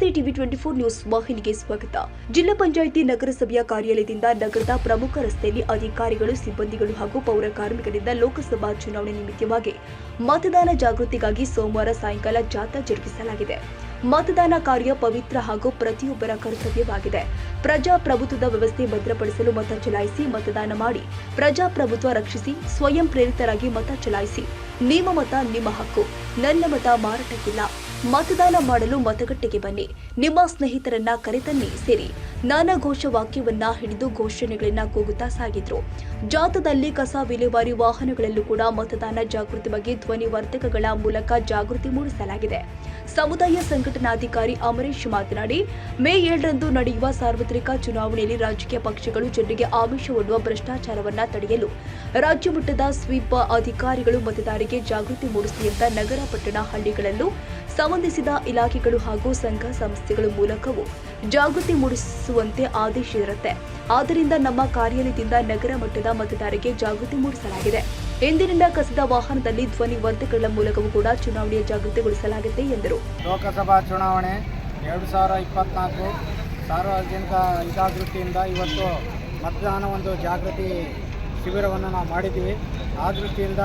ನಮಸ್ತೆ TV 24 news ವಾಹಿನಿಗೆ ಸ್ವಾಗತ. ಜಿಲ್ಲಾ ಪಂಚಾಯಿತಿ ನಗರಸಭೆಯ ಕಾರ್ಯಾಲಯದಿಂದ ನಗರದ ಪ್ರಮುಖ ರಸ್ತೆಯಲ್ಲಿ ಅಧಿಕಾರಿಗಳು, ಸಿಬ್ಬಂದಿಗಳು ಹಾಗೂ ಪೌರ ಕಾರ್ಮಿಕರಿಂದ ಲೋಕಸಭಾ ಚುನಾವಣೆ ನಿಮಿತ್ತವಾಗಿ ಮತದಾನ ಜಾಗೃತಿಗಾಗಿ ಸೋಮವಾರ ಸಾಯಂಕಾಲ ಜಾಥಾ ಜರುಗಿಸಲಾಗಿದೆ. ಮತದಾನ ಕಾರ್ಯ ಪವಿತ್ರ ಹಾಗೂ ಪ್ರತಿಯೊಬ್ಬರ ಕರ್ತವ್ಯವಾಗಿದೆ. ಪ್ರಜಾಪ್ರಭುತ್ವದ ವ್ಯವಸ್ಥೆ ಭದ್ರಪಡಿಸಲು ಮತ ಚಲಾಯಿಸಿ, ಮತದಾನ ಮಾಡಿ, ಪ್ರಜಾಪ್ರಭುತ್ವ ರಕ್ಷಿಸಿ, ಸ್ವಯಂ ಪ್ರೇರಿತರಾಗಿ ಮತ ಚಲಾಯಿಸಿ. ನಿಮ್ಮ ಮತ ನಿಮ್ಮ ಹಕ್ಕು, ನನ್ನ ಮತ ಮಾರಾಟಕ್ಕಿಲ್ಲ. ಮತದಾನ ಮಾಡಲು ಮತಗಟ್ಟೆಗೆ ಬನ್ನಿ, ನಿಮ್ಮ ಸ್ನೇಹಿತರನ್ನ ಕರೆತನ್ನಿ, ಸೇರಿ ನಾನಾ ಘೋಷ ವಾಕ್ಯವನ್ನ ಹಿಡಿದು ಘೋಷಣೆಗಳನ್ನ ಕೂಗುತ್ತಾ ಸಾಗಿದ್ರು. ಜಾಥಾದಲ್ಲಿ ಕಸ ವಿಲೇವಾರಿ ವಾಹನಗಳಲ್ಲೂ ಕೂಡ ಮತದಾನ ಜಾಗೃತಿ ಬಗ್ಗೆ ಧ್ವನಿವರ್ಧಕಗಳ ಮೂಲಕ ಜಾಗೃತಿ ಮೂಡಿಸಲಾಗಿದೆ. ಸಮುದಾಯ ಸಂಘಟನಾಧಿಕಾರಿ ಅಮರೇಶ್ ಮಾತನಾಡಿ, ಮೇ 7ರಂದು ನಡೆಯುವ ಸಾರ್ವತ್ರಿಕ ಚುನಾವಣೆಯಲ್ಲಿ ರಾಜಕೀಯ ಪಕ್ಷಗಳು ಜನರಿಗೆ ಆಮಿಷವೊಡ್ಡುವ ಭ್ರಷ್ಟಾಚಾರವನ್ನ ತಡೆಯಲು ರಾಜ್ಯ ಮಟ್ಟದ ಸ್ವೀಪ್ ಅಧಿಕಾರಿಗಳು ಮತದಾರರಿಗೆ ಜಾಗೃತಿ ಮೂಡಿಸಲಿ ಅಂತ ನಗರ, ಪಟ್ಟಣ, ಹಳ್ಳಿಗಳಲ್ಲೂ ಸಂಬಂಧಿಸಿದ ಇಲಾಖೆಗಳು ಹಾಗೂ ಸಂಘ ಸಂಸ್ಥೆಗಳ ಮೂಲಕವೂ ಜಾಗೃತಿ ಮೂಡಿಸುವಂತೆ ಆದೇಶಿಸಿರುತ್ತೆ. ಆದ್ದರಿಂದ ನಮ್ಮ ಕಾರ್ಯಾಲಯದಿಂದ ನಗರ ಮಟ್ಟದ ಮತದಾರರಿಗೆ ಜಾಗೃತಿ ಮೂಡಿಸಲಾಗಿದೆ. ಇಂದಿನಿಂದ ಕಸದ ವಾಹನದಲ್ಲಿ ಧ್ವನಿವರ್ಧಕಗಳ ಮೂಲಕವೂ ಕೂಡ ಚುನಾವಣೆಯ ಜಾಗೃತಿಗೊಳಿಸಲಾಗಿದೆ ಎಂದರು. ಲೋಕಸಭಾ ಚುನಾವಣೆ 2024 ಸಾರ್ವಜನಿಕ ಜಾಗೃತಿಯಿಂದ ಇವತ್ತು ಮತದಾನ ಒಂದು ಜಾಗೃತಿ ಶಿಬಿರವನ್ನು ನಾವು ಮಾಡಿದ್ದೀವಿ. ಆ ದೃಷ್ಟಿಯಿಂದ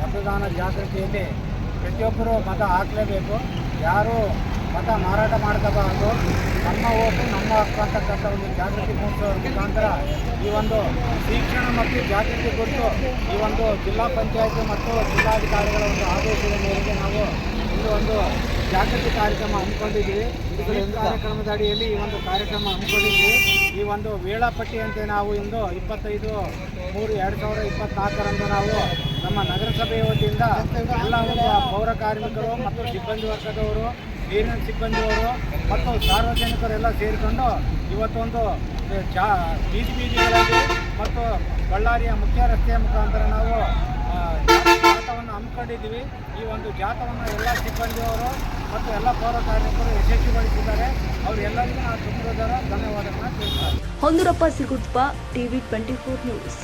ಮತದಾನ ಜಾಗೃತಿಯಲ್ಲಿ ಪ್ರತಿಯೊಬ್ಬರು ಮತ ಹಾಕಲೇಬೇಕು. ಯಾರು ಮತ ಮಾರಾಟ ಮಾಡ್ಕೋಬಾರ್ದು. ನಮ್ಮ ಓಟು ನಮ್ಮ ಹಕ್ಕು ಅಂತಕ್ಕಂಥ ಒಂದು ಜಾಗೃತಿ ಮೂಡಿಸೋ ಮುಖಾಂತರ ಈ ಒಂದು ಶಿಕ್ಷಣ ಮತ್ತು ಜಾಗೃತಿ ಕುರಿತು ಈ ಒಂದು ಜಿಲ್ಲಾ ಪಂಚಾಯತ್ ಮತ್ತು ಜಿಲ್ಲಾಧಿಕಾರಿಗಳ ಒಂದು ಆದೇಶದ ಮೇರೆಗೆ ನಾವು ಇಂದು ಒಂದು ಜಾಗೃತಿ ಕಾರ್ಯಕ್ರಮ ಹಮ್ಮಿಕೊಂಡಿದ್ದೀವಿ. ಈ ಕಾರ್ಯಕ್ರಮದ ಅಡಿಯಲ್ಲಿ ಈ ಒಂದು ಕಾರ್ಯಕ್ರಮ ಹಮ್ಮಿಕೊಂಡಿದ್ದೀವಿ. ಈ ಒಂದು ವೇಳಾಪಟ್ಟಿಯಂತೆ ನಾವು ಇಂದು 25/3/2024 ನಾವು ನಮ್ಮ ನಗರಸಭೆಯ ವತಿಯಿಂದ ಎಲ್ಲ ಒಂದು ಪೌರ ಕಾರ್ಮಿಕರು ಮತ್ತು ಸಿಬ್ಬಂದಿ ವರ್ಗದವರು, ನೀರಿನ ಸಿಬ್ಬಂದಿಯವರು ಮತ್ತು ಸಾರ್ವಜನಿಕರೆಲ್ಲ ಸೇರಿಕೊಂಡು ಇವತ್ತೊಂದು ಬೀದಿಗಳಲ್ಲಿ ಮತ್ತು ಬಳ್ಳಾರಿಯ ಮುಖ್ಯ ರಸ್ತೆಯ ಮುಖಾಂತರ ನಾವು ಜಾಥಾವನ್ನು ಹಮ್ಮಿಕೊಂಡಿದ್ದೀವಿ. ಈ ಒಂದು ಜಾಥಾವನ್ನು ಎಲ್ಲ ಸಿಬ್ಬಂದಿಯವರು ಮತ್ತು ಎಲ್ಲ ಪೌರ ಕಾರ್ಮಿಕರು ಯಶಸ್ವಿಗೊಳಿಸಿದ್ದಾರೆ. ಅವರೆಲ್ಲರಿಗೂ ನಾವು ತುಂಬುವುದರ ಧನ್ಯವಾದಗಳನ್ನು ತಿಳಿಸ್ತಾರೆ. ಹೊಂದೂರಪ್ಪ ಸಿಗುತ್ಪ, ಟಿವಿ 24 ನ್ಯೂಸ್.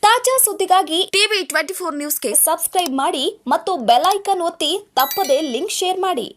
ತಾಜಾ ಸುದ್ದಿಗಾಗಿ ಟಿವಿ 24 ನ್ಯೂಸ್ಗೆ ಸಬ್ಸ್ಕ್ರೈಬ್ ಮಾಡಿ ಮತ್ತು ಬೆಲ್ ಐಕಾನ್ ಒತ್ತಿ ತಪ್ಪದೇ ಲಿಂಕ್ ಶೇರ್ ಮಾಡಿ.